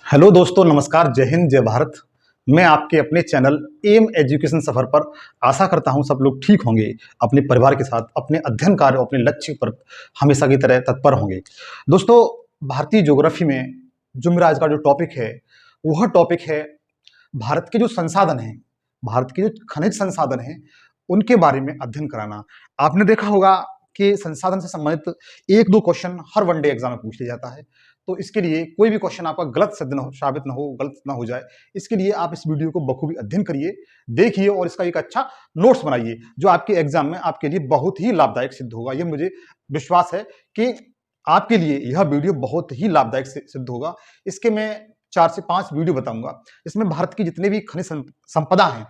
Hello दोस्तों, नमस्कार, जय हिंद, जय भारत। मैं आपके अपने चैनल एम एजुकेशन सफर पर आशा करता हूं सब लोग ठीक होंगे, अपने परिवार के साथ अपने अध्ययन कार्य अपने लक्ष्य पर हमेशा की तरह तत्पर होंगे। दोस्तों, भारतीय ज्योग्राफी में जो मेरा आज का जो टॉपिक है वह टॉपिक है भारत के जो संसाधन हैं, भारत के जो खनिज संसाधन हैं उनके बारे में अध्ययन कराना। आपने देखा होगा कि संसाधन से संबंधित एक दो क्वेश्चन हर वनडे एग्जाम में पूछ लिया जाता है। तो इसके लिए कोई भी क्वेश्चन आपका गलत साबित ना हो, गलत ना हो जाए, इसके लिए आप इस वीडियो को बखूबी अध्ययन करिए, देखिए और इसका एक अच्छा नोट्स बनाइए जो आपके एग्जाम में आपके लिए बहुत ही लाभदायक सिद्ध होगा। यह मुझे विश्वास है कि आपके लिए यह वीडियो बहुत ही लाभदायक सिद्ध होगा। इसके मैं 4 से 5 वीडियो बताऊंगा। इसमें भारत की जितने भी खनिज संपदा हैं,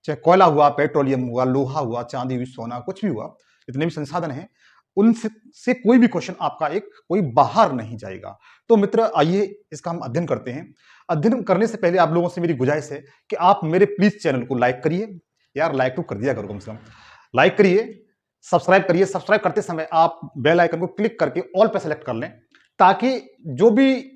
चाहे कोयला हुआ, पेट्रोलियम हुआ, लोहा हुआ, चांदी हुई, सोना, कुछ भी हुआ, जितने भी संसाधन हैं उनसे से कोई भी क्वेश्चन आपका एक कोई बाहर नहीं जाएगा। तो मित्र, आइए इसका हम अध्ययन करते हैं। अध्ययन करने से पहले आप लोगों से मेरी गुजारिश है कि आप मेरे प्लीज चैनल को लाइक करिए। यार, लाइक तो कर दिया करो, कम से कम लाइक करिए, सब्सक्राइब करिए। सब्सक्राइब करते समय आप बेल आइकन को क्लिक करके ऑल पे सेलेक्ट कर लें, ताकि जो भी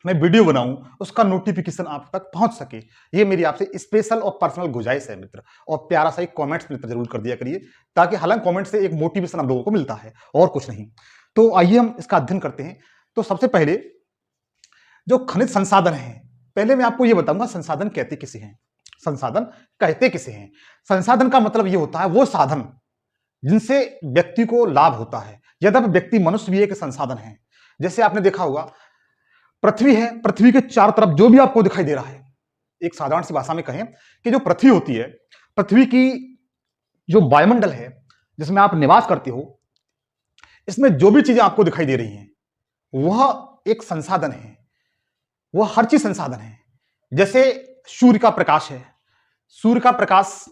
मैं वीडियो बनाऊं उसका नोटिफिकेशन आप तक पहुंच सके। ये मेरी आपसे स्पेशल और पर्सनल गुजारिश है मित्र। और प्यारा सा एक कमेंट्स मित्र जरूर कर दिया करिए, ताकि हालांकि कमेंट से एक मोटिवेशन हम लोगों को मिलता है और कुछ नहीं। तो आइए हम इसका अध्ययन करते हैं। तो सबसे पहले जो खनिज संसाधन है, पहले मैं आपको यह बताऊंगा संसाधन कहते किसे हैं। संसाधन कहते किसे हैं? संसाधन का मतलब यह होता है वो साधन जिनसे व्यक्ति को लाभ होता है। यद्यपि व्यक्ति मनुष्य भी एक संसाधन है। जैसे आपने देखा होगा, पृथ्वी है, पृथ्वी के चारों तरफ जो भी आपको दिखाई दे रहा है, एक साधारण सी भाषा में कहें कि जो पृथ्वी होती है, पृथ्वी की जो वायुमंडल है जिसमें आप निवास करते हो, इसमें जो भी चीजें आपको दिखाई दे रही हैं वह एक संसाधन है, वह हर चीज संसाधन है। जैसे सूर्य का प्रकाश है, सूर्य का प्रकाश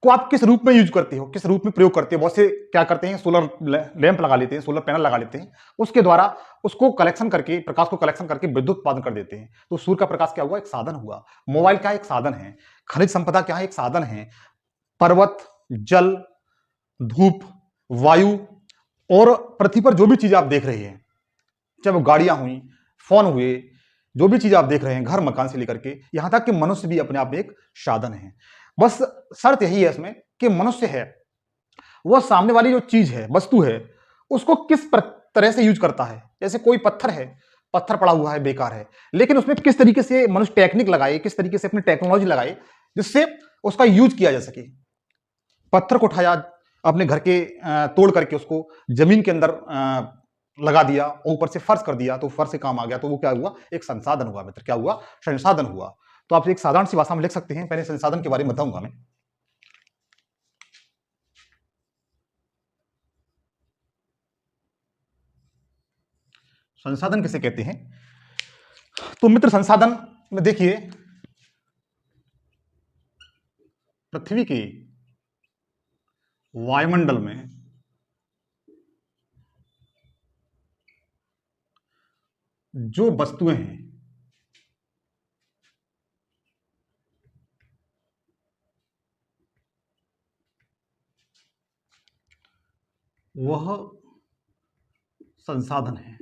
को आप किस रूप में यूज करते हो, किस रूप में प्रयोग करते हो? बहुत से क्या करते हैं, सोलर लैंप लगा लेते हैं, सोलर पैनल लगा लेते हैं, उसके द्वारा उसको कलेक्शन करके, प्रकाश को कलेक्शन करके विद्युत उत्पादन कर देते हैं। तो सूर्य का प्रकाश क्या हुआ? एक साधन हुआ। मोबाइल क्या एक साधन है। खनिज संपदा क्या है? एक साधन है। पर्वत, जल, धूप, वायु और पृथ्वी पर जो भी चीज आप देख रहे हैं, चाहे वो गाड़ियां हुई, फोन हुए, जो भी चीज आप देख रहे हैं, घर मकान से लेकर के यहां तक कि मनुष्य भी अपने आप में एक साधन है। बस शर्त यही है इसमें कि मनुष्य है वह सामने वाली जो चीज है, वस्तु है, उसको किस तरह से यूज करता है। जैसे कोई पत्थर है, पत्थर पड़ा हुआ है, बेकार है, लेकिन उसमें किस तरीके से मनुष्य टेक्निक लगाए, किस तरीके से अपनी टेक्नोलॉजी लगाए जिससे उसका यूज किया जा सके। पत्थर को उठाया, अपने घर के तोड़ करके उसको जमीन के अंदर लगा दिया और ऊपर से फर्श कर दिया, तो फर्श से काम आ गया। तो वो क्या हुआ? एक संसाधन हुआ मित्र। क्या हुआ? संसाधन हुआ। तो आप एक साधारण सी भाषा में लिख सकते हैं। पहले संसाधन के बारे में बताऊंगा मैं। संसाधन किसे कहते हैं? तो मित्र, संसाधन में देखिए, पृथ्वी की वायुमंडल में जो वस्तुएं हैं, वह संसाधन है।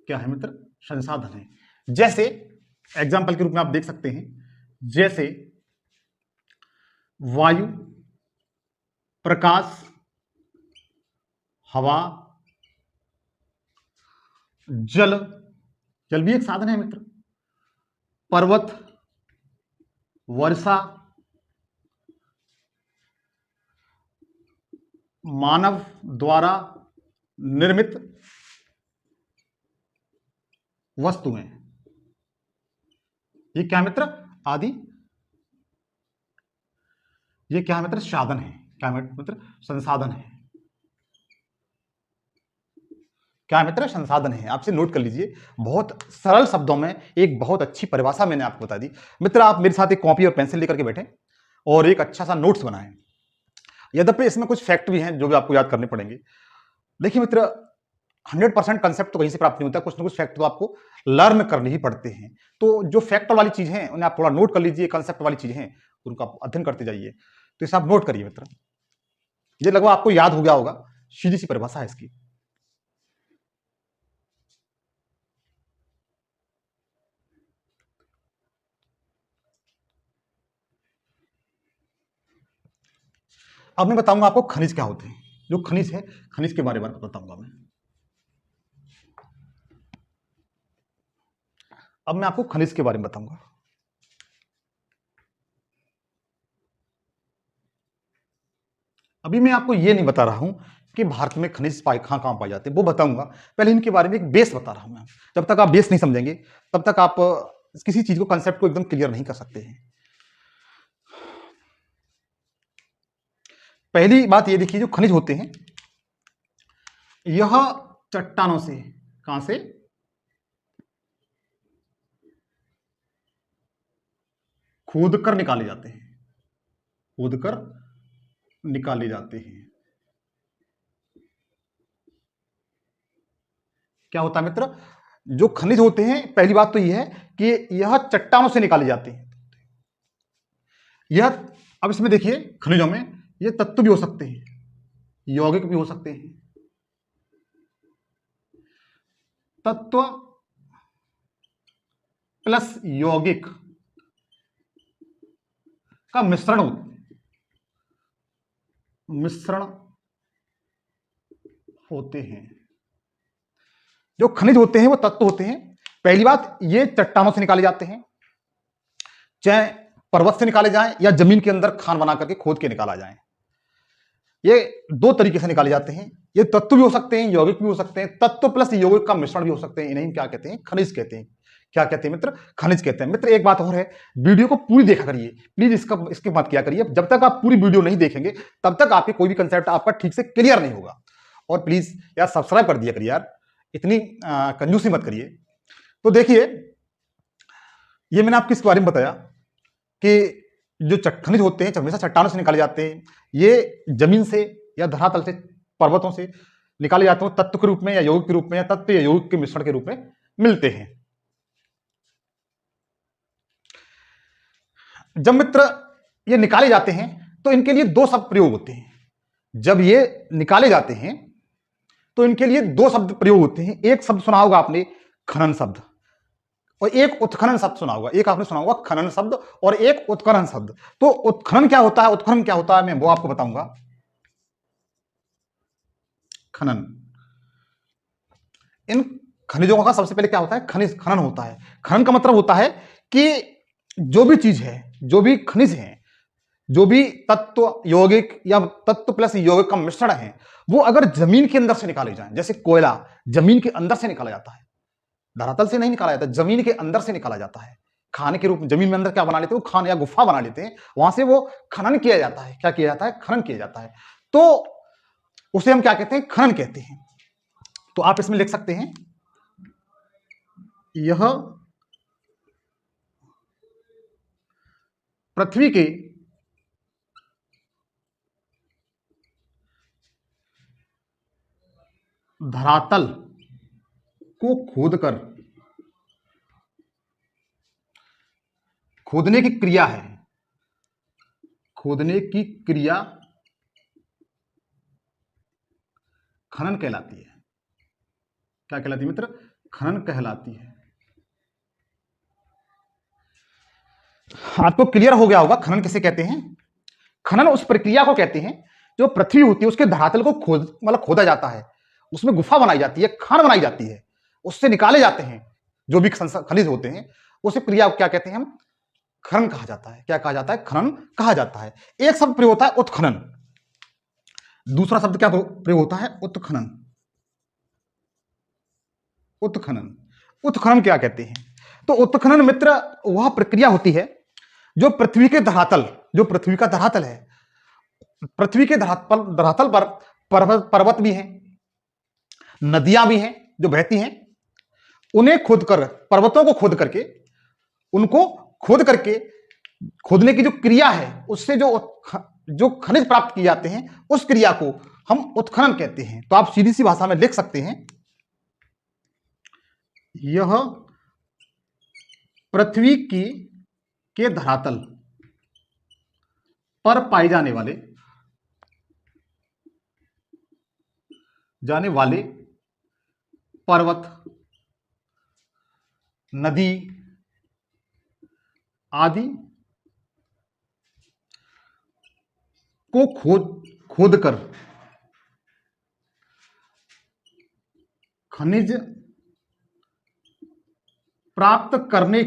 क्या है मित्र? संसाधन है। जैसे एग्जाम्पल के रूप में आप देख सकते हैं, जैसे वायु, प्रकाश, हवा, जल, जल भी एक साधन है मित्र, पर्वत, वर्षा, मानव द्वारा निर्मित वस्तुएं, ये क्या मित्र? आदि, ये क्या मित्र? साधन है। क्या मित्र? संसाधन है। क्या मित्र? संसाधन है। आपसे नोट कर लीजिए, बहुत सरल शब्दों में एक बहुत अच्छी परिभाषा मैंने आपको बता दी। मित्र, आप मेरे साथ एक कॉपी और पेंसिल लेकर के बैठे और एक अच्छा सा नोट्स बनाएं। यद्यपि इसमें कुछ फैक्ट भी हैं जो भी आपको याद करने पड़ेंगे। देखिए मित्र, 100% कंसेप्ट तो कहीं से प्राप्त नहीं होता, कुछ ना कुछ फैक्ट तो आपको लर्न करने ही पड़ते हैं। तो जो फैक्ट वाली चीज है उन्हें आप थोड़ा नोट कर लीजिए, कंसेप्ट वाली चीज है उनका अध्ययन करते जाइए। तो इसे आप नोट करिए मित्र, ये लगभग आपको याद हो गया होगा, सीधी सी परिभाषा है इसकी। अब मैं बताऊंगा आपको खनिज क्या होते हैं। जो खनिज है, खनिज के बारे में बताऊंगा मैं। अब मैं आपको खनिज के बारे में बताऊंगा। अभी मैं आपको ये नहीं बता रहा हूं कि भारत में खनिज कहां पाए जाते हैं, वो बताऊंगा। पहले इनके बारे में एक बेस बता रहा हूं मैं। जब तक आप बेस नहीं समझेंगे तब तक आप किसी चीज को, कंसेप्ट को एकदम क्लियर नहीं कर सकते हैं। पहली बात ये देखिए, जो खनिज होते हैं यह चट्टानों से, कहां से, खोद कर निकाले जाते हैं। खोद कर निकाले जाते हैं। क्या होता है मित्र, जो खनिज होते हैं, पहली बात तो यह है कि यह चट्टानों से निकाले जाते हैं। यह, अब इसमें देखिए खनिजों में ये तत्व भी हो सकते हैं, यौगिक भी हो सकते हैं। तत्व प्लस यौगिक का मिश्रण होते हैं। जो खनिज होते हैं वो तत्व होते हैं। पहली बात, ये चट्टानों से निकाले जाते हैं, चाहे पर्वत से निकाले जाएं या जमीन के अंदर खान बना करके खोद के निकाला जाए। ये दो तरीके से निकाले जाते हैं। ये तत्व भी हो सकते हैं, यौगिक भी हो सकते हैं। तत्व प्लस यौगिक का मिश्रण भी हो सकते हैं। इन्हें क्या कहते हैं, खनिज कहते हैं। क्या कहते हैं मित्र, खनिज कहते हैं। मित्र एक बात और है, वीडियो को पूरी देखा करिए प्लीज, इसके मत किया करिए। जब तक आप पूरी वीडियो नहीं देखेंगे तब तक आपके कोई भी कंसेप्ट आपका ठीक से क्लियर नहीं होगा। और प्लीज यार सब्सक्राइब कर दिया करिए यार, इतनी कंजूसी मत करिए। तो देखिए, ये मैंने आपको इसके बारे में बताया कि जो खनिज होते हैं हमेशा चट्टानों से निकाले जाते हैं। ये जमीन से या धरातल से, पर्वतों से निकाले जाते हैं, तत्व के रूप में या यौगिक के रूप में, या तत्व या यौगिक के मिश्रण के रूप में मिलते हैं। जब मित्र ये निकाले जाते हैं तो इनके लिए दो शब्द प्रयोग होते हैं। जब ये निकाले जाते हैं तो इनके लिए दो शब्द प्रयोग होते हैं। एक शब्द सुना होगा आपने, खनन शब्द, और एक उत्खनन शब्द सुना होगा। एक आपने सुना होगा खनन शब्द और एक उत्खनन शब्द। तो उत्खनन क्या होता है, उत्खनन क्या होता है, मैं वो आपको बताऊंगा। खनन, इन खनिजों का सबसे पहले क्या होता है, खनिज खनन होता है। खनन का मतलब होता है कि जो भी चीज है, जो भी खनिज है, जो भी तत्व यौगिक या तत्व प्लस यौगिक का मिश्रण है, वो अगर जमीन के अंदर से निकाले जाए, जैसे कोयला जमीन के अंदर से निकाला जाता है, धरातल से नहीं निकाला जाता, जमीन के अंदर से निकाला जाता है। खाने के रूप में जमीन में अंदर क्या बना लेते हैं, वो खान या गुफा बना लेते हैं, वहां से वो खनन किया जाता है। क्या किया जाता है, खनन किया जाता है। तो उसे हम क्या कहते हैं, खनन कहते हैं। तो आप इसमें लिख सकते हैं, यह पृथ्वी के धरातल को खोदकर, खोदने की क्रिया है, खोदने की क्रिया खनन कहलाती है। क्या कहलाती है मित्र, खनन कहलाती है। आपको क्लियर हो गया होगा खनन किसे कहते हैं। खनन उस प्रक्रिया को कहते हैं जो पृथ्वी होती है उसके धरातल को खोदा जाता है, उसमें गुफा बनाई जाती है, खान बनाई जाती है, उससे निकाले जाते हैं जो भी खनिज होते हैं। उस क्रिया को क्या कहते हैं हम, खनन कहा जाता है। क्या कहा जाता है, खनन कहा जाता है। एक शब्द प्रयोग होता है उत्खनन, दूसरा शब्द क्या प्रयोग होता है, उत्खनन। उत्खनन, उत्खनन क्या कहते हैं, तो उत्खनन मित्र वह प्रक्रिया होती है जो पृथ्वी के धरातल, जो पृथ्वी का धरातल है, पृथ्वी के धरातल पर पर्वत भी हैं, नदियां भी हैं जो बहती हैं, उन्हें खोदकर, पर्वतों को खोद करके, उनको खोद करके, खोदने की जो क्रिया है उससे जो खनिज प्राप्त किए जाते हैं, उस क्रिया को हम उत्खनन कहते हैं। तो आप सीधी सी भाषा में लिख सकते हैं, यह पृथ्वी की के धरातल पर पाए जाने वाले पर्वत, नदी आदि को खोदकर खनिज प्राप्त करने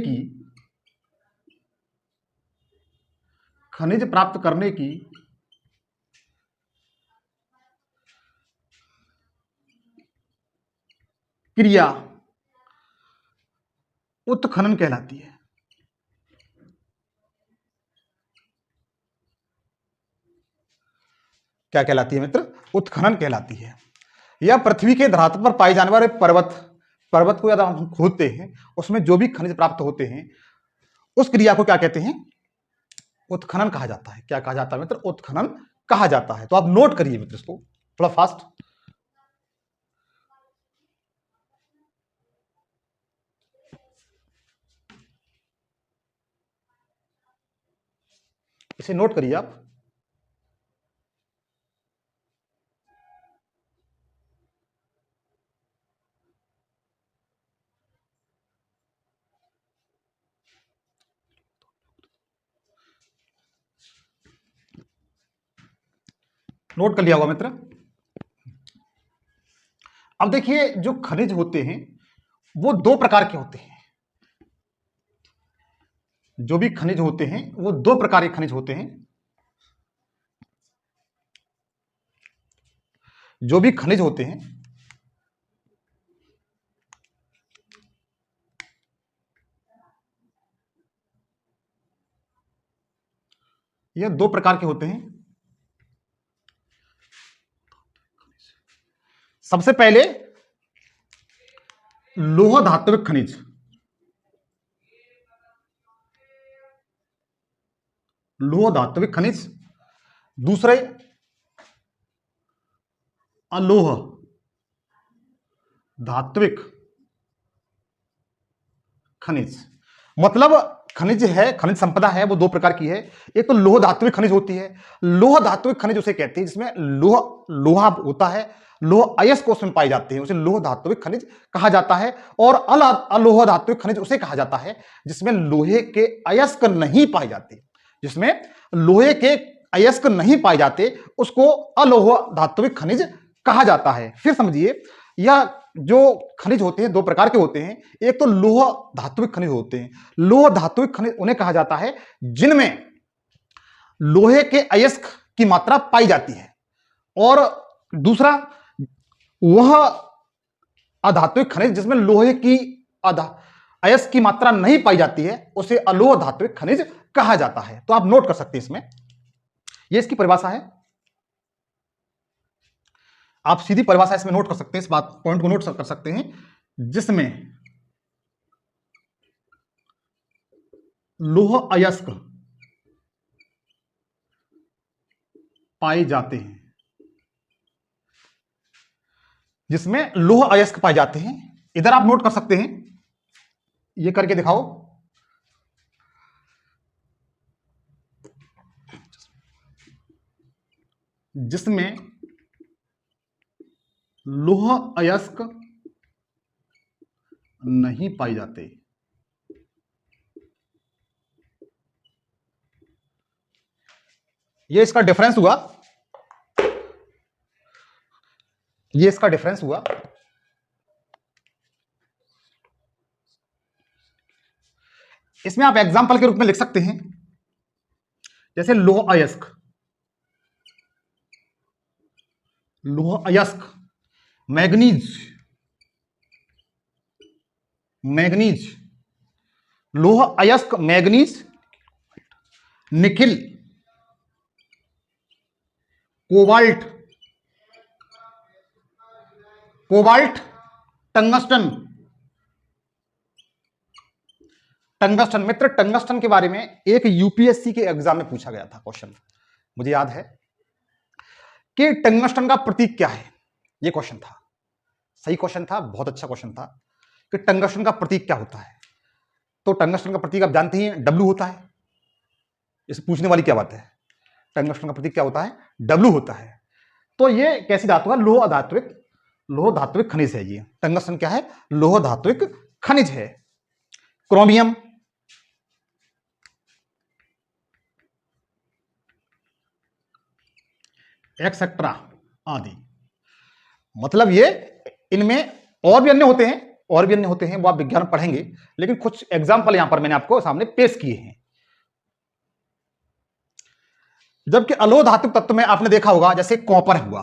की क्रिया उत्खनन कहलाती है। क्या कहलाती है मित्र? उत्खनन कहलाती है। यह पृथ्वी के धरातल पर पाए जाने वाले पर्वत को यदि हम खोदते हैं, उसमें जो भी खनिज प्राप्त होते हैं, उस क्रिया को क्या कहते हैं? उत्खनन कहा जाता है। क्या कहा जाता है मित्र? उत्खनन कहा जाता है। तो आप नोट करिए मित्र इसको थोड़ा फास्ट। इसे नोट करिए आप। नोट कर लिया होगा मित्र। अब देखिए, जो खनिज होते हैं वो दो प्रकार के होते हैं। जो भी खनिज होते हैं वो दो प्रकार के खनिज होते हैं। जो भी खनिज होते हैं यह दो प्रकार के होते हैं। सबसे पहले लोह धात्विक खनिज। लोह धात्विक खनिज। दूसरे अलोह धात्विक खनिज। मतलब खनिज है, खनिज संपदा है, वो दो प्रकार की है। एक तो लोह धात्विक खनिज होती है। लोह धात्विक खनिज उसे कहते हैं जिसमें लोहा होता है, लोह अयस्क उसमें पाए जाते हैं, उसे लोह धात्विक खनिज कहा जाता है। और अलोह धात्विक खनिज उसे कहा जाता है जिसमें लोहे के अयस्क नहीं पाए जाते। जिसमें लोहे के अयस्क नहीं पाए जाते उसको अलोह धात्विक खनिज कहा जाता है। फिर समझिए, यह जो खनिज होते हैं दो प्रकार के होते हैं। एक तो लोह धात्विक खनिज होते हैं। लोह धात्विक खनिज उन्हें कहा जाता है जिनमें लोहे के अयस्क की मात्रा पाई जाती है। और दूसरा वह अधात्विक खनिज जिसमें लोहे की अयस्क की मात्रा नहीं पाई जाती है, उसे अलोह धात्विक खनिज कहा जाता है। तो आप नोट कर सकते हैं इसमें, यह इसकी परिभाषा है। आप सीधी परिभाषा इसमें नोट कर सकते हैं, इस बात पॉइंट को नोट कर सकते हैं, जिसमें लोह अयस्क पाए जाते हैं। जिसमें लोह अयस्क पाए जाते हैं। इधर आप नोट कर सकते हैं, ये करके दिखाओ। जिसमें लोह अयस्क नहीं पाए जाते। ये इसका डिफरेंस हुआ। ये इसका डिफरेंस हुआ। इसमें आप एग्जांपल के रूप में लिख सकते हैं, जैसे लोह अयस्क। लोह अयस्क मैग्नीज, मैग्नीज, लोह अयस्क manganese, nickel, cobalt, cobalt, tungsten. Tungsten मित्र, टंगस्टन के बारे में एक यूपीएससी के एग्जाम में पूछा गया था क्वेश्चन, मुझे याद है कि टंगस्टन का प्रतीक क्या है। यह क्वेश्चन था, सही क्वेश्चन था, बहुत अच्छा क्वेश्चन था कि टंगस्टन का प्रतीक क्या होता है। तो टंगस्टन का प्रतीक आप जानते ही हैं, डब्ल्यू होता है। इसे पूछने वाली क्या बात है? टंगस्टन का प्रतीक क्या होता है? डब्ल्यू होता है। तो ये कैसी धातु है? लोह धात्विक खनिज है। ये टंगस्टन क्या है? लोह धात्विक खनिज है। क्रोमियम, एक्सेट्रा आदि। मतलब ये इनमें और भी अन्य होते हैं, और भी अन्य होते हैं, वो आप विज्ञान में पढ़ेंगे, लेकिन कुछ एग्जाम्पल यहां पर मैंने आपको सामने पेश किए हैं। जबकि अलोह धातुक तत्व में आपने देखा होगा, जैसे कॉपर हुआ,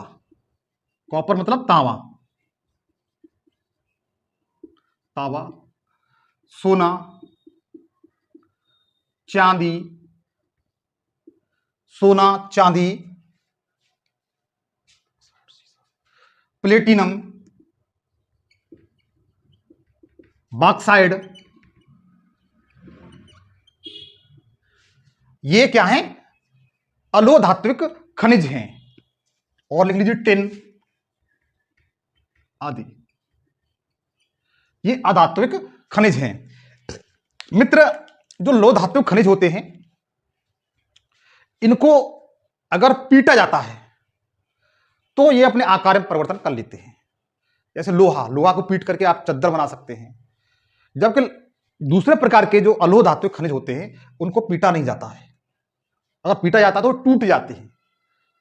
कॉपर मतलब तांबा, तांबा, सोना, चांदी, सोना, चांदी, प्लेटिनम, बॉक्साइड, ये क्या है? अलोह धात्विक खनिज हैं। और लिख लीजिए टिन आदि, ये अधात्विक खनिज हैं। मित्र, जो लोह धात्विक खनिज होते हैं, इनको अगर पीटा जाता है तो ये अपने आकार में परिवर्तन कर लेते हैं। जैसे लोहा, लोहा को पीट करके आप चद्दर बना सकते हैं। जबकि दूसरे प्रकार के जो अलोह धात्विक खनिज होते हैं, उनको पीटा नहीं जाता है। अगर पीटा जाता तो टूट जाते हैं।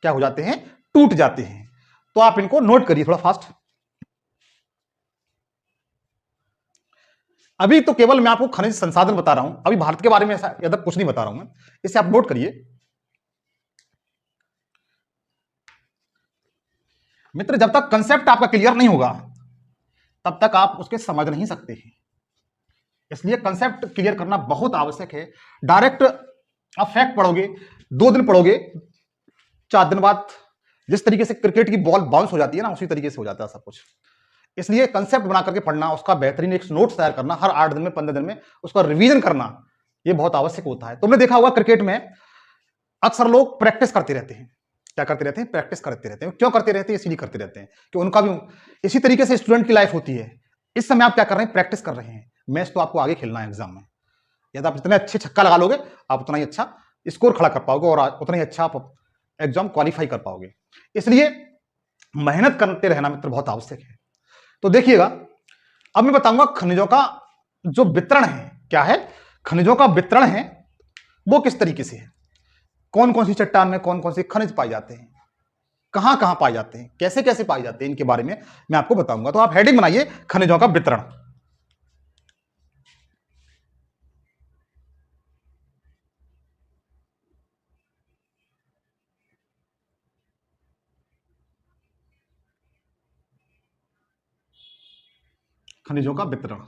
क्या हो जाते हैं? टूट जाते हैं। तो आप इनको नोट करिए थोड़ा फास्ट। अभी तो केवल मैं आपको खनिज संसाधन बता रहा हूं, अभी भारत के बारे में ऐसा ज्यादा कुछ नहीं बता रहा हूं मैं, इसे आप नोट करिए। मित्र, जब तक कंसेप्ट आपका क्लियर नहीं होगा तब तक आप उसके समझ नहीं सकते हैं। इसलिए कंसेप्ट क्लियर करना बहुत आवश्यक है। डायरेक्ट आप फैक्ट पढ़ोगे, 2 दिन पढ़ोगे, 4 दिन बाद जिस तरीके से क्रिकेट की बॉल बाउंस हो जाती है ना, उसी तरीके से हो जाता है सब कुछ। इसलिए कंसेप्ट बना करके पढ़ना, उसका बेहतरीन एक नोट्स तैयार करना, हर 8 दिन में, 15 दिन में उसका रिवीजन करना, यह बहुत आवश्यक होता है। तुमने देखा होगा क्रिकेट में अक्सर लोग प्रैक्टिस करते रहते हैं। क्या करते रहते हैं? प्रैक्टिस करते रहते हैं। क्यों करते रहते हैं? इसलिए करते रहते हैं कि उनका भी इसी तरीके से स्टूडेंट की लाइफ होती है। इस समय आप क्या कर रहे हैं? प्रैक्टिस कर रहे हैं। मैच तो आपको आगे खेलना है एग्जाम में। यदि आप जितने अच्छे छक्का लगा लोगे, आप उतना ही अच्छा स्कोर खड़ा कर पाओगे और उतना ही अच्छा आप एग्जाम क्वालिफाई कर पाओगे। इसलिए मेहनत करते रहना मित्र बहुत आवश्यक है। तो देखिएगा, अब मैं बताऊंगा खनिजों का जो वितरण है। क्या है? खनिजों का वितरण है वो किस तरीके से है, कौन कौन सी चट्टान में कौन कौन से खनिज पाए जाते हैं, कहां कहां पाए जाते हैं, कैसे कैसे पाए जाते हैं, इनके बारे में मैं आपको बताऊंगा। तो आप हेडिंग बनाइए, खनिजों का वितरण। खनिजों का वितरण,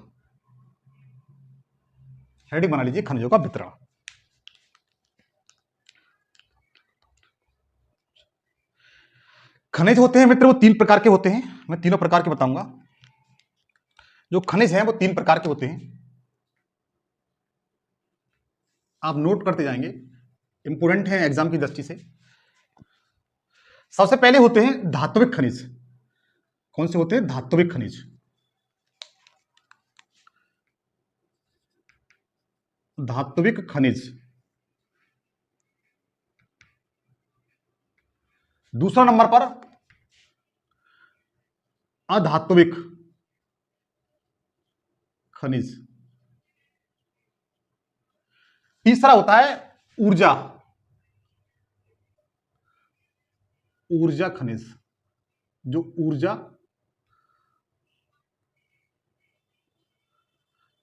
हेडिंग बना लीजिए, खनिजों का वितरण। खनिज होते हैं मित्र, वो 3 प्रकार के होते हैं। मैं तीनों प्रकार के बताऊंगा। जो खनिज हैं वो 3 प्रकार के होते हैं। आप नोट करते जाएंगे, इंपोर्टेंट है एग्जाम की दृष्टि से। सबसे पहले होते हैं धात्विक खनिज। कौन से होते हैं? धात्विक खनिज। धात्विक खनिज। दूसरा नंबर पर अधात्विक खनिज। तीसरा होता है ऊर्जा, ऊर्जा खनिज। जो ऊर्जा,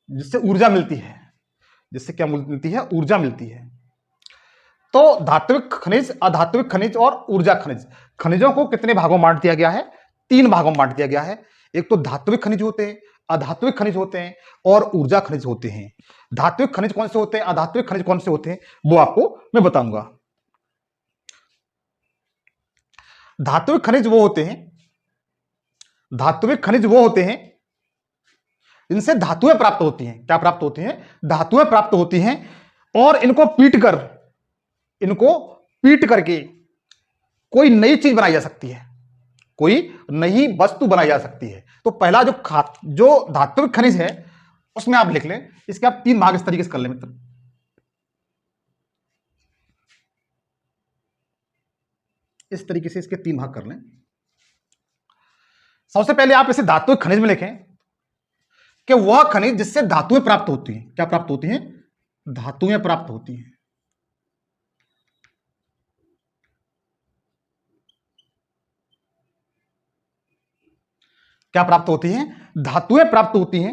जिससे ऊर्जा मिलती है, जिससे क्या मिलती है? ऊर्जा मिलती है। तो धात्विक खनिज, अधात्विक खनिज और ऊर्जा खनिज। खनिजों को कितने भागों में बांट दिया गया है? 3 भागों में बांट दिया गया है। एक तो धात्विक खनिज होते हैं, अधात्विक खनिज होते हैं और ऊर्जा खनिज होते हैं। धात्विक खनिज कौन से होते हैं, अधात्विक खनिज कौन से होते हैं, वो आपको मैं बताऊंगा। धात्विक खनिज वो होते हैं, धात्विक खनिज वो होते हैं इनसे धातुएं प्राप्त होती हैं। क्या प्राप्त होती हैं? धातुएं प्राप्त होती हैं। और इनको पीट करके कोई नई चीज बनाई जा सकती है, कोई नई वस्तु बनाई जा सकती है। तो पहला जो धात्विक खनिज है उसमें आप लिख लें, इसके आप 3 भाग इस तरीके से कर लें मित्र। इस तरीके से इसके 3 भाग कर लें। सबसे पहले आप इसे धात्विक खनिज में लिखें कि वह खनिज जिससे धातुएं प्राप्त होती हैं। क्या प्राप्त होती हैं? धातुएं प्राप्त होती हैं। क्या प्राप्त होती हैं? धातुएं प्राप्त होती हैं।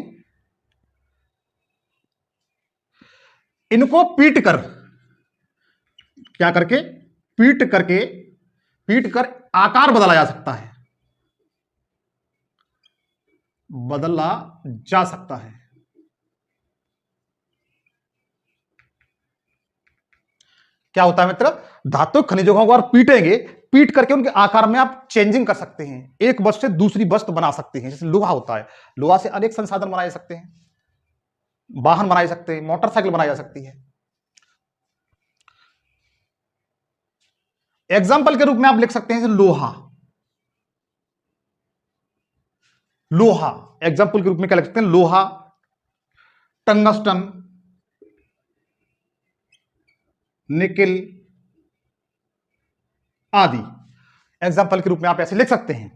इनको पीट कर, क्या करके? पीट कर आकार बदला जा सकता है, बदला जा सकता है। क्या होता है मित्र? धातु खनिजों को अगर पीटेंगे, पीट करके उनके आकार में आप चेंजिंग कर सकते हैं, एक वस्तु से दूसरी वस्तु बना सकते हैं। जैसे लोहा होता है, लोहा से अनेक संसाधन बनाए जा सकते हैं, वाहन बनाए जा सकते हैं, मोटरसाइकिल बनाई जा सकती है। एग्जाम्पल के रूप में आप लिख सकते हैं लोहा। लोहा एग्जाम्पल के रूप में क्या लिख सकते हैं? लोहा, टंगस्टन, निकिल आदि एग्जाम्पल के रूप में आप ऐसे लिख सकते हैं।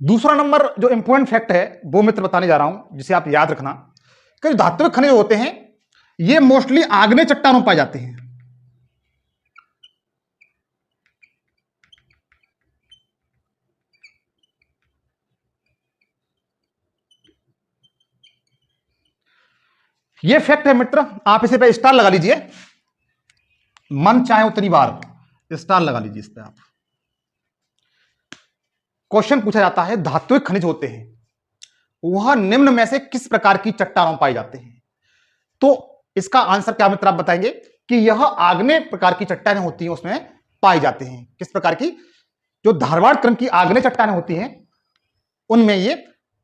दूसरा नंबर जो इंपॉर्टेंट फैक्ट है वो मित्र बताने जा रहा हूं, जिसे आप याद रखना कि जो धात्विक खनिज होते हैं ये मोस्टली आग्नेय चट्टानों में पाए जाते हैं। ये फैक्ट है मित्र, आप इसे पे स्टार लगा लीजिए, मन चाहे उतनी बार स्टार लगा लीजिए इस पे आप। क्वेश्चन पूछा जाता है धात्विक खनिज होते हैं वह निम्न में से किस प्रकार की चट्टानों पाए जाते हैं? तो इसका आंसर क्या मित्र आप बताएंगे कि यह आग्नेय प्रकार की चट्टानें होती हैं उसमें पाए जाते हैं। किस प्रकार की? जो धारवाड़ क्रम की आग्नेय चट्टानें होती हैं उनमें ये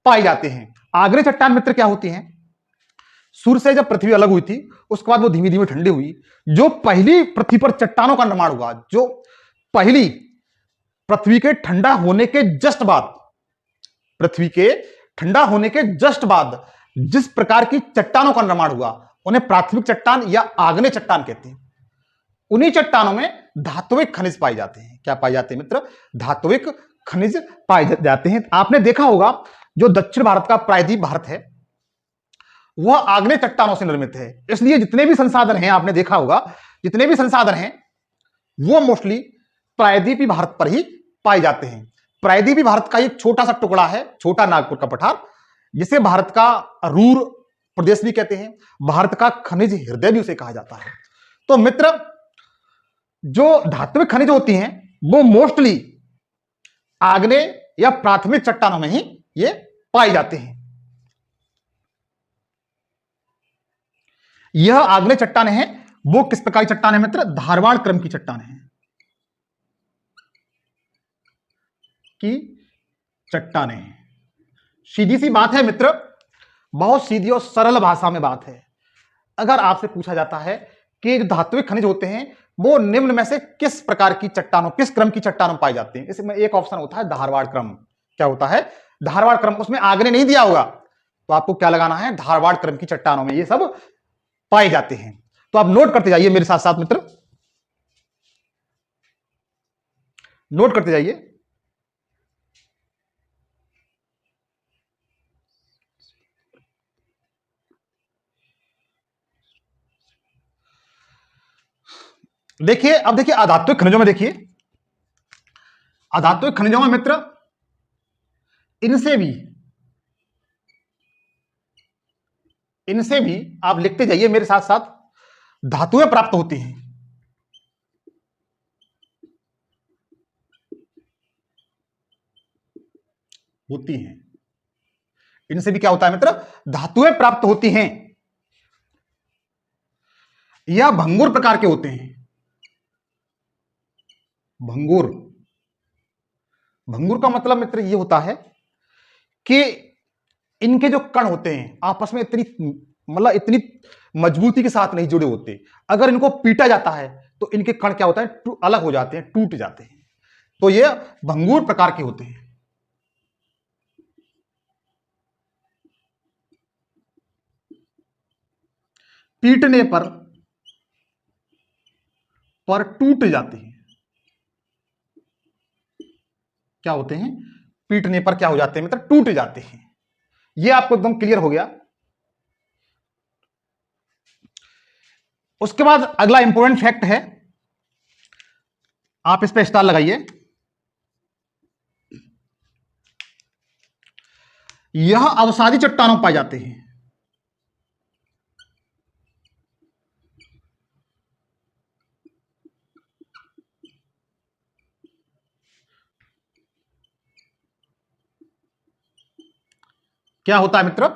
पाए जाते हैं। आग्नेय चट्टान मित्र क्या होती हैं? सूर्य से जब पृथ्वी अलग हुई थी उसके बाद वो धीमे धीमे ठंडी हुई, जो पहली पृथ्वी पर चट्टानों का निर्माण हुआ, जो पहली पृथ्वी के ठंडा होने के जस्ट बाद, पृथ्वी के ठंडा होने के जस्ट बाद जिस प्रकार की चट्टानों का निर्माण हुआ उन्हें प्राथमिक चट्टान या आग्नेय चट्टान कहते हैं। उन्हीं चट्टानों में धात्विक खनिज पाए जाते हैं। क्या पाए जाते हैं मित्र? धात्विक खनिज पाए जाते हैं। आपने देखा होगा जो दक्षिण भारत का प्रायद्वीप भारत है वह आग्नेय चट्टानों से निर्मित है, इसलिए जितने भी संसाधन हैं, आपने देखा होगा जितने भी संसाधन हैं वो मोस्टली प्रायद्वीपी भारत पर ही पाए जाते हैं। प्रायद्वीपी भारत का एक छोटा सा टुकड़ा है, छोटा नागपुर का पठार, जिसे भारत का रूर प्रदेश भी कहते हैं, भारत का खनिज हृदय भी उसे कहा जाता है। तो मित्र जो धात्विक खनिज होती हैं वो मोस्टली आग्नेय या प्राथमिक चट्टानों में ही ये पाए जाते हैं। यह आग्नेय चट्टानें हैं वो किस प्रकार की चट्टान है मित्र? धारवाड़ क्रम की चट्टान है, की चट्टानें। सीधी सी बात है मित्र, बहुत सीधी और सरल भाषा में बात है। अगर आपसे पूछा जाता है कि धात्विक खनिज होते हैं वो निम्न में से किस प्रकार की चट्टानों, किस क्रम की चट्टानों पाई जाती हैं, इसमें एक ऑप्शन होता है धारवाड़ क्रम। क्या होता है? धारवाड़ क्रम। उसमें आग्नेय नहीं दिया होगा तो आपको क्या लगाना है? धारवाड़ क्रम की चट्टानों में ये सब पाए जाते हैं। तो आप नोट करते जाइए मेरे साथ साथ मित्र, नोट करते जाइए। देखिए, अब देखिए अधात्विक खनिजों में, देखिए अधात्विक खनिजों में मित्र इनसे भी आप लिखते जाइए मेरे साथ साथ, धातुएं प्राप्त होती हैं। इनसे भी क्या होता है मित्र? धातुएं प्राप्त होती हैं। यह भंगुर प्रकार के होते हैं। भंगुर का मतलब मित्र यह होता है कि इनके जो कण होते हैं आपस में इतनी मजबूती के साथ नहीं जुड़े होते। अगर इनको पीटा जाता है तो इनके कण क्या होता है? अलग हो जाते हैं, टूट जाते हैं। तो ये भंगुर प्रकार के होते हैं। पीटने पर टूट जाते हैं। क्या होते हैं? पीटने पर क्या हो जाते हैं मित्र? टूट जाते हैं। ये आपको एकदम क्लियर हो गया। उसके बाद अगला इंपॉर्टेंट फैक्ट है, आप इस पे स्टार लगाइए। यह अवसादी चट्टानों में पाए जाते हैं। क्या होता है मित्र,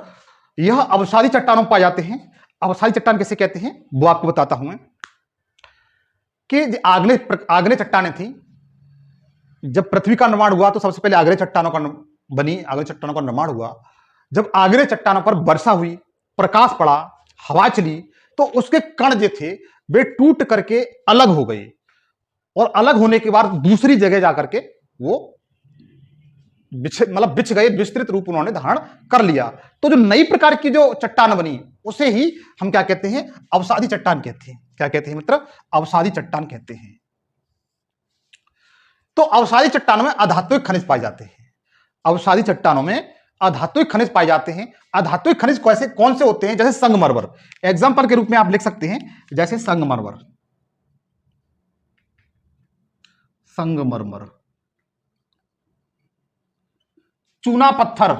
यह अवसादी चट्टानों में पाए जाते हैं। अवसादी चट्टान कैसे कहते हैं वो आपको बताता हूं मैं, कि आग्नेय चट्टानें थी। जब पृथ्वी का निर्माण हुआ तो सबसे पहले आग्नेय चट्टानों का आग्नेय चट्टानों का निर्माण हुआ। जब आग्नेय चट्टानों पर वर्षा हुई, प्रकाश पड़ा, हवा चली, तो उसके कण जो थे वे टूट करके अलग हो गए, और अलग होने के बाद दूसरी जगह जाकर के वो बिछ गए, विस्तृत रूप उन्होंने धारण कर लिया। तो जो नई प्रकार की जो चट्टान बनी उसे ही हम क्या कहते हैं, अवसादी चट्टान कहते हैं। क्या कहते हैं मित्र, अवसादी चट्टान कहते हैं। तो अवसादी चट्टानों में अधात्विक खनिज पाए जाते हैं। अवसादी चट्टानों में अधात्विक खनिज पाए जाते हैं। अधात्विक खनिज कैसे कौन से होते हैं, जैसे संगमरमर, एग्जांपल के रूप में आप लिख सकते हैं, जैसे संगमरमर, संगमरमर, चूना पत्थर,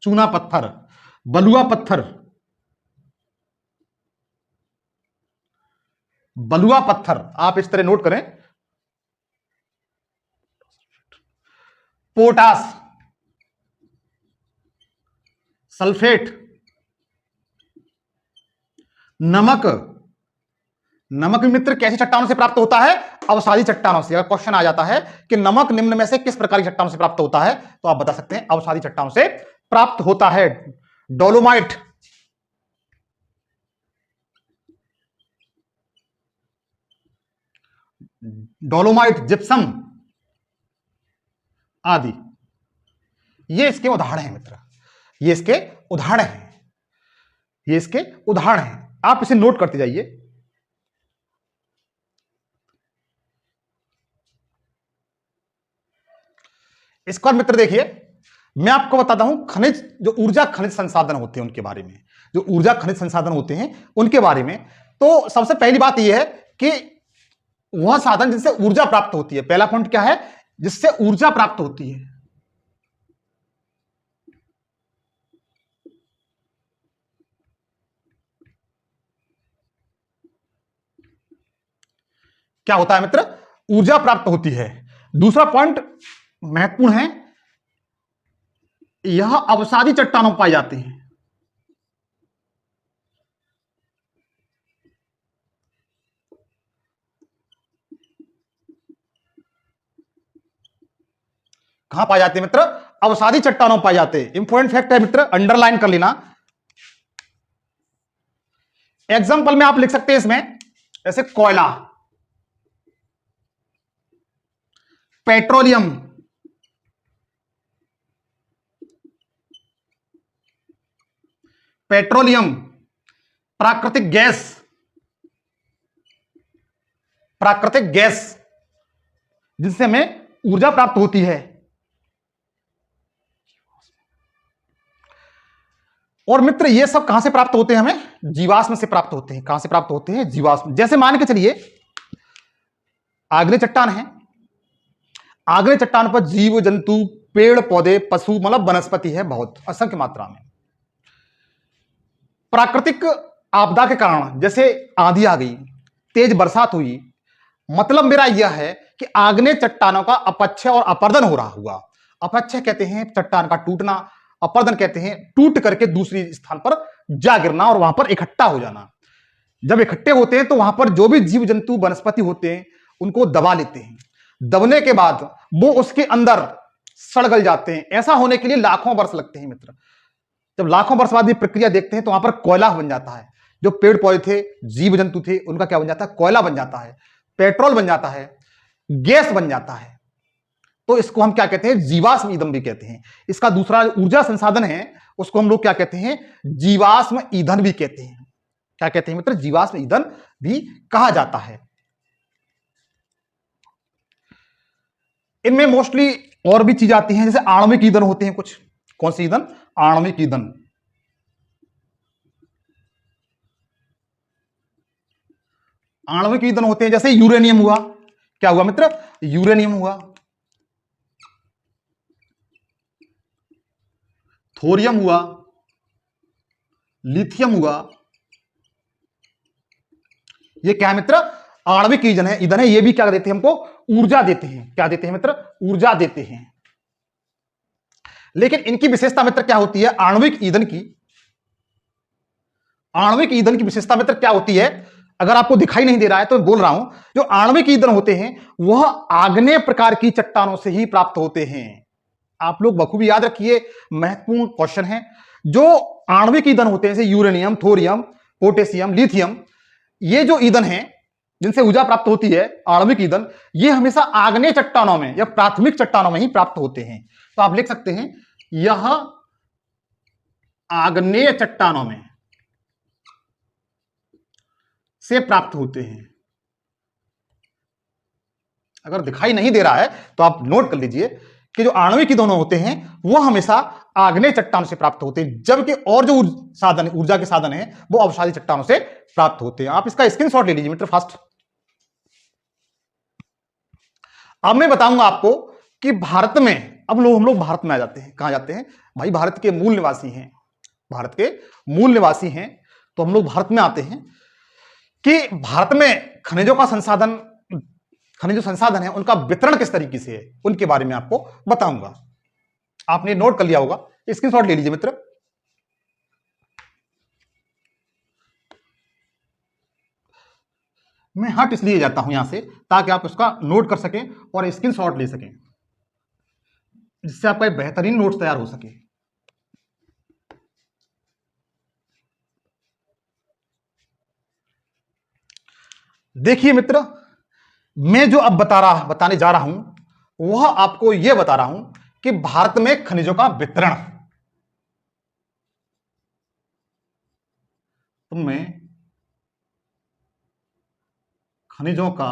चूना पत्थर, बलुआ पत्थर, बलुआ पत्थर, आप इस तरह नोट करें, पोटास, सल्फेट, नमक। नमक भी मित्र कैसी चट्टानों से प्राप्त होता है, अवसादी चट्टानों से। अगर क्वेश्चन आ जाता है कि नमक निम्न में से किस प्रकार की चट्टानों से प्राप्त होता है, तो आप बता सकते हैं अवसादी चट्टानों से प्राप्त होता है। डोलोमाइट, डोलोमाइट, जिप्सम आदि, ये इसके उदाहरण हैं मित्र, ये इसके उदाहरण हैं, ये इसके उदाहरण हैं। आप इसे नोट करते जाइए। इसका मित्र देखिए, मैं आपको बताता हूं खनिज, जो ऊर्जा खनिज संसाधन होते हैं उनके बारे में, जो ऊर्जा खनिज संसाधन होते हैं उनके बारे में। तो सबसे पहली बात यह है कि वह साधन जिससे ऊर्जा प्राप्त होती है। पहला पॉइंट क्या है, जिससे ऊर्जा प्राप्त होती है। क्या होता है मित्र, ऊर्जा प्राप्त होती है। दूसरा पॉइंट महत्वपूर्ण है, यह अवसादी चट्टानों पाई जाती हैं। कहां पाए जाते हैं मित्र, अवसादी चट्टानों पाए जाते हैं। इंपॉर्टेंट फैक्ट है मित्र, अंडरलाइन कर लेना। एग्जांपल में आप लिख सकते हैं इसमें, जैसे कोयला, पेट्रोलियम, पेट्रोलियम, प्राकृतिक गैस, प्राकृतिक गैस जिससे हमें ऊर्जा प्राप्त होती है। और मित्र ये सब कहां से प्राप्त होते हैं, हमें जीवाश्म से प्राप्त होते हैं। कहां से प्राप्त होते हैं, जीवाश्म। जैसे मान के चलिए आग्नेय चट्टान है, आग्नेय चट्टान पर जीव जंतु, पेड़ पौधे, पशु, मतलब वनस्पति है बहुत असंख्य मात्रा में। प्राकृतिक आपदा के कारण जैसे आंधी आ गई, तेज बरसात हुई, मतलब मेरा यह है कि आग्नेय चट्टानों का अपक्षय और अपर्दन हो रहा हुआ। अपक्षय कहते हैं चट्टान का टूटना, अपर्दन कहते हैं टूट करके दूसरी स्थान पर जा गिरना और वहां पर इकट्ठा हो जाना। जब इकट्ठे होते हैं तो वहां पर जो भी जीव जंतु वनस्पति होते हैं उनको दबा लेते हैं। दबने के बाद वो उसके अंदर सड़ गल जाते हैं। ऐसा होने के लिए लाखों वर्ष लगते हैं मित्र। जब लाखों वर्ष बाद ये प्रक्रिया देखते हैं तो वहां पर कोयला बन जाता है। जो पेड़ पौधे थे, जीव जंतु थे, उनका क्या बन जाता है, कोयला बन जाता है, पेट्रोल बन जाता है, गैस बन जाता है। तो इसको हम क्या कहते हैं, जीवाश्म ईंधन भी कहते हैं। इसका दूसरा ऊर्जा संसाधन है उसको हम लोग क्या कहते हैं, जीवाश्म ईंधन भी कहते हैं। क्या कहते हैं मित्र, जीवाश्म ईंधन भी कहा जाता है। इनमें मोस्टली और भी चीज आती हैं, जैसे आणविक ईंधन होते हैं कुछ। कौन सी ईंधन, आणविक ईंधन। आणविक ईंधन होते हैं जैसे यूरेनियम हुआ। क्या हुआ मित्र, यूरेनियम हुआ। थोरियम हुआ, लिथियम हुआ, ये क्या है मित्र? आणविक ईंधन है। ईंधन है, ये भी क्या देते हैं हमको? ऊर्जा देते हैं। क्या देते हैं मित्र? ऊर्जा देते हैं। लेकिन इनकी विशेषता मित्र क्या होती है? आणविक ईंधन की विशेषता मित्र क्या होती है? अगर आपको दिखाई नहीं दे रहा है तो मैं बोल रहा हूं, जो आणविक ईंधन होते हैं वह आग्नेय प्रकार की चट्टानों से ही प्राप्त होते हैं। आप लोग बखूबी याद रखिए, महत्वपूर्ण क्वेश्चन है। जो आणविक ईंधन होते हैं जैसे यूरेनियम, थोरियम, पोटेशियम, लिथियम, ये जो ईंधन है जिनसे ऊर्जा प्राप्त होती है, आणविक ईंधन, ये हमेशा आग्नेय चट्टानों में या प्राथमिक चट्टानों में ही प्राप्त होते हैं। तो आप लिख सकते हैं यह आग्नेय चट्टानों में से प्राप्त होते हैं। अगर दिखाई नहीं दे रहा है तो आप नोट कर लीजिए कि जो आणविक ईंधन होते हैं वो हमेशा आग्नेय चट्टान से प्राप्त होते हैं, जबकि और जो साधन, ऊर्जा के साधन है, वो अवसादी चट्टानों से प्राप्त होते हैं। आप इसका स्क्रीनशॉट ले लीजिए मित्र फास्ट। अब मैं बताऊंगा आपको कि भारत में, अब हम लोग भारत में आ जाते हैं। कहां जाते हैं भाई? भारत के मूल निवासी हैं, भारत के मूल निवासी हैं, तो हम लोग भारत में आते हैं कि भारत में खनिजों का संसाधन, खनिज संसाधन है उनका वितरण किस तरीके से है, उनके बारे में आपको बताऊंगा। आपने नोट कर लिया होगा, स्क्रीनशॉट ले लीजिए मित्र। मैं हट इसलिए जाता हूं यहां से ताकि आप उसका नोट कर सकें और स्क्रीनशॉट ले सकें, जिससे आपका एक बेहतरीन नोट्स तैयार हो सके। देखिए मित्र, मैं जो अब बताने जा रहा हूं वह आपको यह बता रहा हूं कि भारत में खनिजों का वितरण, तो मैं खनिजों का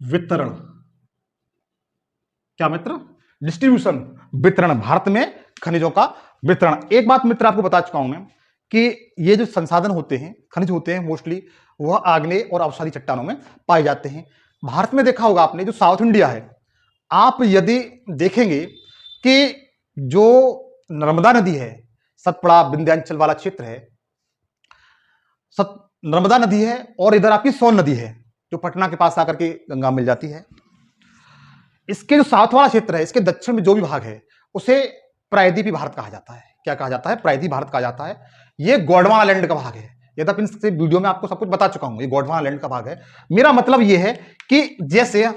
वितरण, क्या मित्र? डिस्ट्रीब्यूशन, वितरण, भारत में खनिजों का वितरण। एक बात मित्र आपको बता चुका हूं मैं कि ये जो संसाधन होते हैं, खनिज होते हैं, मोस्टली वह आग्नेय और अवसादी चट्टानों में पाए जाते हैं। भारत में देखा होगा आपने, जो साउथ इंडिया है, आप यदि देखेंगे कि जो नर्मदा नदी है, सतपुड़ा विंध्याचल वाला क्षेत्र है, नर्मदा नदी है, और इधर आपकी सोन नदी है जो पटना के पास आकर के गंगा मिल जाती है। इसके जो साउथ वाला क्षेत्र है, इसके दक्षिण में जो भी भाग है, उसे प्रायद्वीपी भारत कहा जाता है। क्या कहा जाता है? प्रायद्वीपी भारत कहा जाता है। ये गोंडवाना लैंड का भाग है। यद्यपि इस वीडियो में आपको सब कुछ बता चुका हूं, ये गोंडवाना लैंड का भाग है। मेरा मतलब ये है कि जैसे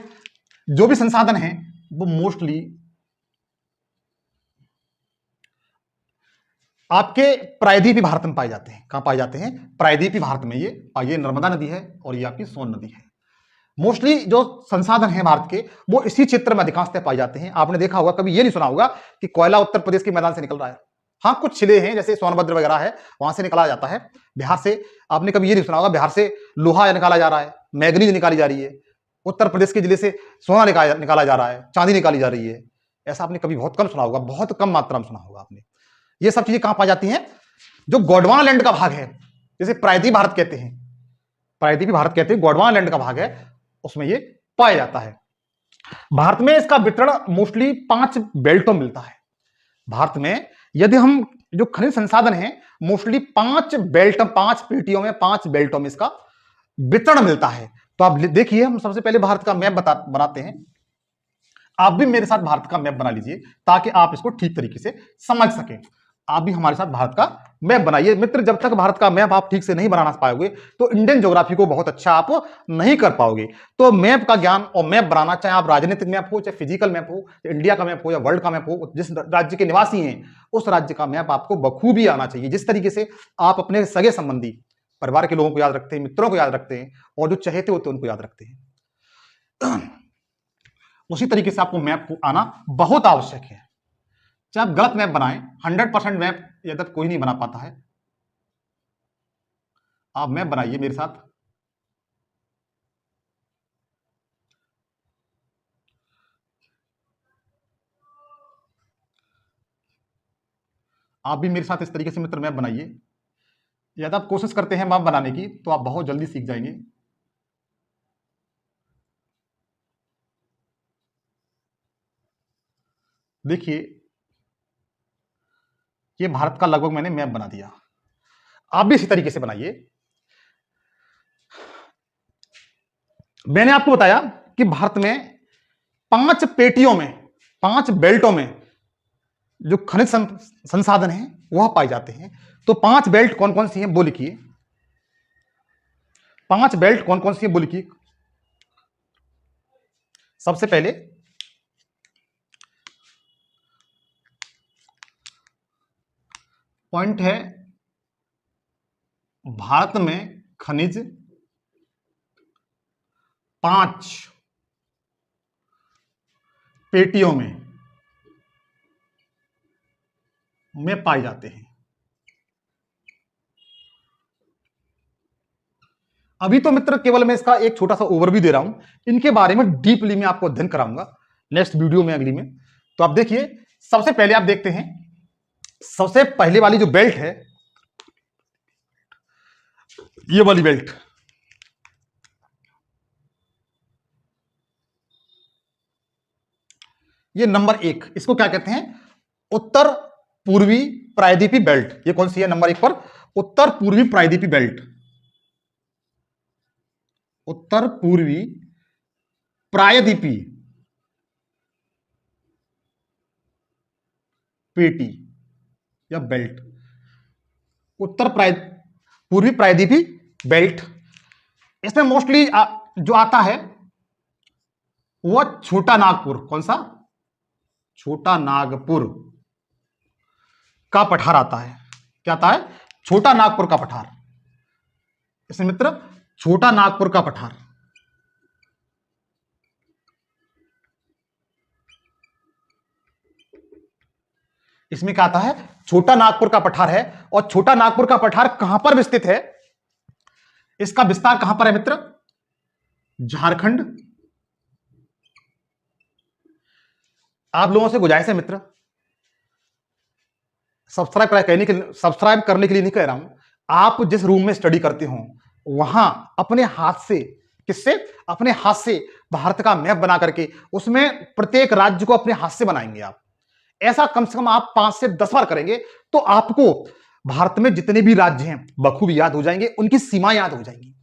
जो भी संसाधन है वो मोस्टली आपके प्रायद्वीपी भारत में पाए जाते हैं। कहां पाए जाते हैं? प्रायद्वीपी भारत में। ये नर्मदा नदी है और ये आपकी सोन नदी है। मोस्टली जो संसाधन है भारत के, वो इसी क्षेत्र में अधिकांशतः पाए जाते हैं। आपने देखा होगा, कभी ये नहीं सुना होगा कि कोयला उत्तर प्रदेश के मैदान से निकल रहा है। हाँ, कुछ जिले हैं जैसे सोनभद्र वगैरह है, वहां से निकाला जाता है। बिहार से आपने कभी ये नहीं सुना होगा बिहार से लोहा निकाला जा रहा है, मैग्नीज निकाली जा रही है। उत्तर प्रदेश के जिले से सोना निकाला जा रहा है, चांदी निकाली जा रही है। ऐसा आपने कभी बहुत कम सुना होगा, बहुत कम मात्रा में सुना होगा आपने। ये सब चीजें कहां पाई जाती हैं? जो गोंडवाना लैंड का भाग है, जिसे प्रायद्वीपी भारत कहते हैं, प्रायद्वीपी भारत कहते हैं, गोंडवाना लैंड का भाग है, उसमें ये पाया जाता है। भारत में इसका वितरण मोस्टली 5 बेल्टों में मिलता है। भारत में यदि हम जो खनिज संसाधन है, मोस्टली 5 बेल्ट, 5 पेटियों में, 5 बेल्टों में इसका वितरण मिलता है। तो आप देखिए, हम सबसे पहले भारत का मैप बनाते हैं। आप भी मेरे साथ भारत का मैप बना लीजिए ताकि आप इसको ठीक तरीके से समझ सकें। आप भी हमारे साथ भारत का मैप बनाइए मित्र। जब तक भारत का मैप आप ठीक से नहीं बनाना पाओगे तो इंडियन ज्योग्राफी को बहुत अच्छा आप नहीं कर पाओगे। तो मैप का ज्ञान और मैप बनाना, चाहे आप राजनीतिक मैप हो, चाहे फिजिकल मैप हो, इंडिया का मैप हो या वर्ल्ड का मैप हो, जिस राज्य के निवासी हैं उस राज्य का मैप आपको बखूबी आना चाहिए। जिस तरीके से आप अपने सगे संबंधी, परिवार के लोगों को याद रखते हैं, मित्रों को याद रखते हैं, और जो चहेते होते हैं उनको याद रखते हैं, उसी तरीके से आपको मैप को आना बहुत आवश्यक है। चाहे आप गलत मैप बनाएं, 100% मैप यह तक कोई नहीं बना पाता है। आप मैप बनाइए मेरे साथ। आप भी मेरे साथ इस तरीके से मित्र मैप बनाइए। यदि आप कोशिश करते हैं मैप बनाने की तो आप बहुत जल्दी सीख जाएंगे। देखिए ये भारत का लगभग मैंने मैप बना दिया, आप भी इसी तरीके से बनाइए। मैंने आपको बताया कि भारत में 5 पेटियों में, 5 बेल्टों में जो खनिज संसाधन हैं वह पाए जाते हैं। तो 5 बेल्ट कौन कौन सी हैं वो लिखिए। 5 बेल्ट कौन कौन सी हैं वो लिखिए। सबसे पहले पॉइंट है, भारत में खनिज 5 पेटियों में पाए जाते हैं। अभी तो मित्र केवल मैं इसका एक छोटा सा ओवरव्यू दे रहा हूं, इनके बारे में डीपली मैं आपको अध्ययन कराऊंगा नेक्स्ट वीडियो में, अगली में। तो आप देखिए, सबसे पहले आप देखते हैं, सबसे पहले वाली जो बेल्ट है, ये वाली बेल्ट, ये नंबर 1, इसको क्या कहते हैं? उत्तर पूर्वी प्रायद्वीपीय बेल्ट। ये कौन सी है नंबर 1 पर? उत्तर पूर्वी प्रायद्वीपीय बेल्ट। उत्तर पूर्वी प्रायद्वीपीय पेटी या बेल्ट, उत्तर पूर्वी प्रायद्वीपीय बेल्ट। इसमें मोस्टली जो आता है वह छोटा नागपुर, कौन सा? छोटा नागपुर का पठार आता है। क्या आता है? छोटा नागपुर का पठार। इसमें मित्र छोटा नागपुर का पठार, इसमें क्या आता है? छोटा नागपुर का पठार है। और छोटा नागपुर का पठार कहां पर विस्तृत है? इसका विस्तार कहां पर है मित्र? झारखंड। आप लोगों से गुजारिश है मित्र, सब्सक्राइब करने के लिए नहीं कह रहा हूं, आप जिस रूम में स्टडी करते हो वहां अपने हाथ से, किससे? अपने हाथ से भारत का मैप बना करके उसमें प्रत्येक राज्य को अपने हाथ से बनाएंगे आप। ऐसा कम से कम आप 5 से 10 बार करेंगे तो आपको भारत में जितने भी राज्य हैं बखूबी याद हो जाएंगे, उनकी सीमा याद हो जाएंगी।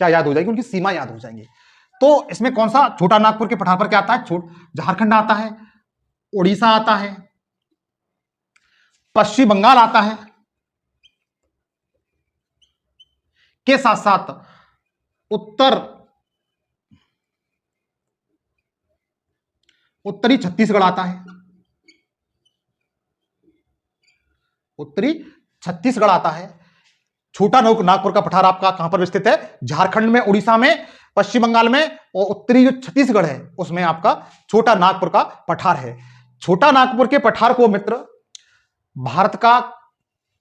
क्या याद हो जाएगी? उनकी सीमा याद हो जाएंगी। तो इसमें कौन सा? छोटा नागपुर के पठार पर क्या आता है? झारखंड आता है, उड़ीसा आता है, पश्चिम बंगाल आता है, के साथ साथ उत्तरी छत्तीसगढ़ आता है, उत्तरी छत्तीसगढ़ आता है। छोटा नागपुर का पठार आपका कहां पर स्थित है? झारखंड में, उड़ीसा में, पश्चिम बंगाल में, और उत्तरी जो छत्तीसगढ़ है उसमें आपका छोटा नागपुर का पठार है। छोटा नागपुर के पठार को मित्र भारत का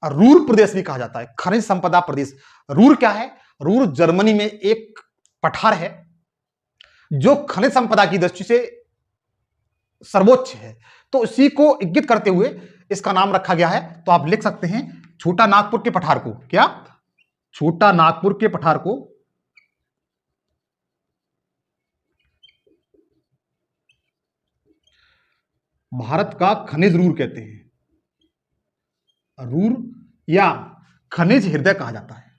रूर प्रदेश भी कहा जाता है, खनिज संपदा प्रदेश। रूर क्या है? रूर जर्मनी में एक पठार है जो खनिज संपदा की दृष्टि से सर्वोच्च है। तो उसी को इंगित करते हुए इसका नाम रखा गया है। तो आप लिख सकते हैं छोटा नागपुर के पठार को, क्या? छोटा नागपुर के पठार को भारत का खनिज रूर कहते हैं। रूर या खनिज हृदय कहा जाता है।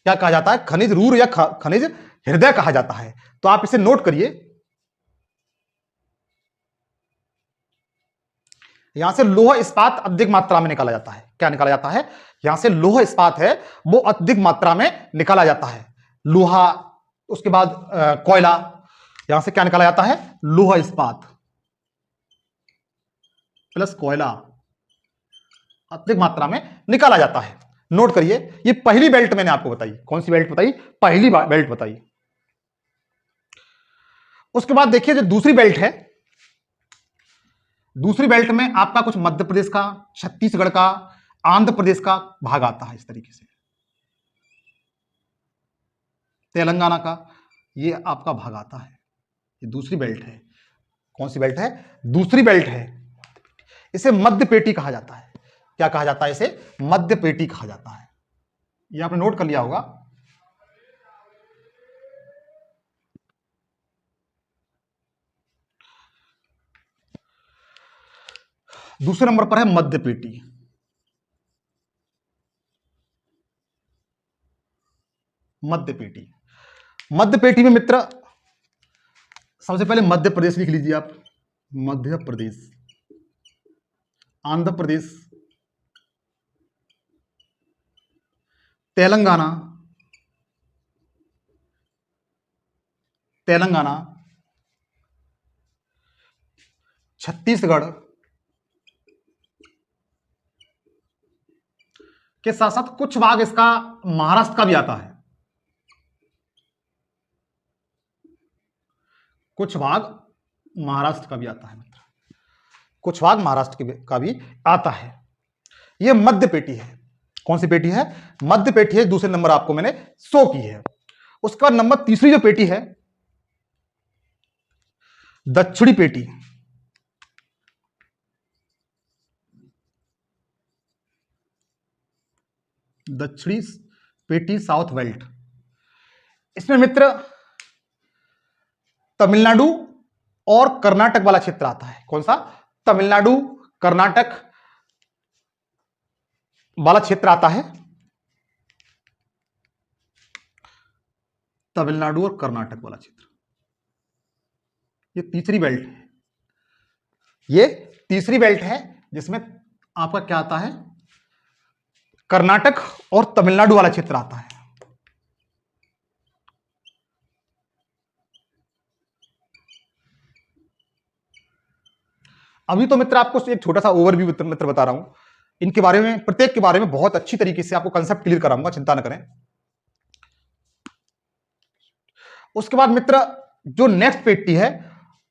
क्या कहा जाता है? खनिज रूर या खनिज हृदय कहा जाता है। तो आप इसे नोट करिए। यहां से लौह इस्पात अधिक मात्रा में निकाला जाता है। क्या निकाला जाता है? यहां से लौह इस्पात है वो अधिक मात्रा में निकाला जाता है। लोहा, उसके बाद कोयला, यहां से क्या निकाला जाता है? लौह इस्पात प्लस कोयला अधिक मात्रा में निकाला जाता है। नोट करिए, ये पहली बेल्ट मैंने आपको बताई। कौन सी बेल्ट बताई? पहली बेल्ट बताई। उसके बाद देखिए जो दूसरी बेल्ट है, दूसरी बेल्ट में आपका कुछ मध्य प्रदेश का, छत्तीसगढ़ का, आंध्र प्रदेश का भाग आता है। इस तरीके से तेलंगाना का ये आपका भाग आता है। ये दूसरी बेल्ट है। कौन सी बेल्ट है? दूसरी बेल्ट है। इसे मध्य पेटी कहा जाता है। क्या कहा जाता है? इसे मध्य पेटी कहा जाता है। ये आपने नोट कर लिया होगा। दूसरे नंबर पर है मध्य पेटी। मध्य पेटी, मध्य पेटी में मित्र सबसे पहले मध्य प्रदेश लिख लीजिए आप। मध्य प्रदेश, आंध्र प्रदेश, तेलंगाना, तेलंगाना, छत्तीसगढ़ के साथ साथ कुछ भाग इसका महाराष्ट्र का भी आता है। कुछ भाग महाराष्ट्र का भी आता है मित्र, कुछ भाग महाराष्ट्र का भी आता है। यह मध्य पेटी है। कौन सी पेटी है? मध्य पेटी है। दूसरे नंबर आपको मैंने शो की है। उसका नंबर तीसरी जो पेटी है, दक्षिणी पेटी। दक्षिणी पेटी, साउथ बेल्ट। इसमें मित्र तमिलनाडु और कर्नाटक वाला क्षेत्र आता है। कौन सा? तमिलनाडु, कर्नाटक वाला क्षेत्र आता है। तमिलनाडु और कर्नाटक वाला क्षेत्र, ये तीसरी बेल्ट है। ये तीसरी बेल्ट है जिसमें आपका क्या आता है? कर्नाटक और तमिलनाडु वाला क्षेत्र आता है। अभी तो मित्र आपको एक छोटा सा ओवरव्यू मित्र बता रहा हूं। इनके बारे में, प्रत्येक के बारे में बहुत अच्छी तरीके से आपको कंसेप्ट क्लियर कराऊंगा, चिंता न करें। उसके बाद मित्र जो नेक्स्ट पेटी है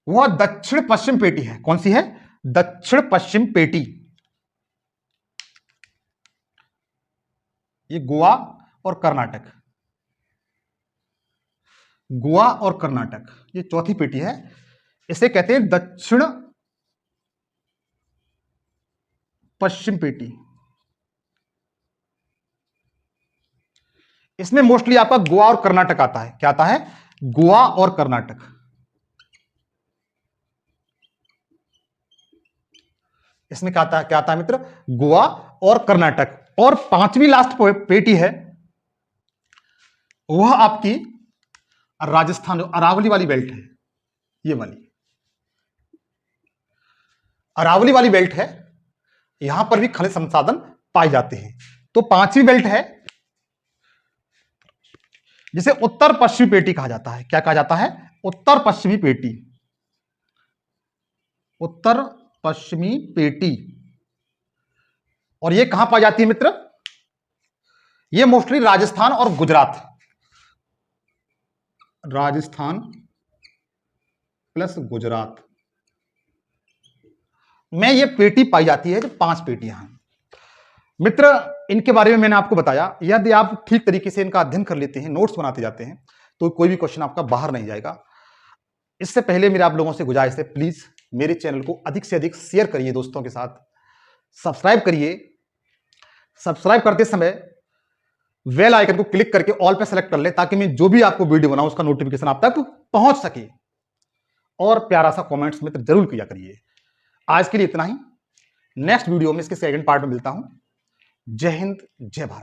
वह दक्षिण पश्चिम पेटी है। कौन सी है? दक्षिण पश्चिम पेटी। ये गोवा और कर्नाटक, गोवा और कर्नाटक, ये चौथी पेटी है। इसे कहते हैं दक्षिण पश्चिम पेटी। इसमें मोस्टली आपका गोवा और कर्नाटक आता है। क्या आता है? गोवा और कर्नाटक। इसमें क्या आता है मित्र? गोवा और कर्नाटक। और पांचवी लास्ट पेटी है वह आपकी राजस्थान, जो अरावली वाली बेल्ट है, ये वाली अरावली वाली बेल्ट है। यहां पर भी खनिज संसाधन पाए जाते हैं। तो पांचवी बेल्ट है जिसे उत्तर पश्चिमी पेटी कहा जाता है। क्या कहा जाता है? उत्तर पश्चिमी पेटी। उत्तर पश्चिमी पेटी। और ये कहां पाई जाती है मित्र? ये मोस्टली राजस्थान और गुजरात, राजस्थान प्लस गुजरात में ये पेटी पाई जाती है। जो 5 पेटियां हैं मित्र, इनके बारे में मैंने आपको बताया। यदि आप ठीक तरीके से इनका अध्ययन कर लेते हैं, नोट्स बनाते जाते हैं, तो कोई भी क्वेश्चन आपका बाहर नहीं जाएगा। इससे पहले मेरे आप लोगों से गुजारिश है, प्लीज मेरे चैनल को अधिक से अधिक शेयर करिए दोस्तों के साथ, सब्सक्राइब करिए। सब्सक्राइब करते समय बेल आइकन को क्लिक करके ऑल पे सेलेक्ट कर ले, ताकि मैं जो भी आपको वीडियो बनाऊं उसका नोटिफिकेशन आप तक पहुंच सके। और प्यारा सा कमेंट्स मित्र जरूर किया करिए। आज के लिए इतना ही। नेक्स्ट वीडियो में इसके सेकंड पार्ट में मिलता हूं। जय हिंद, जय भारत।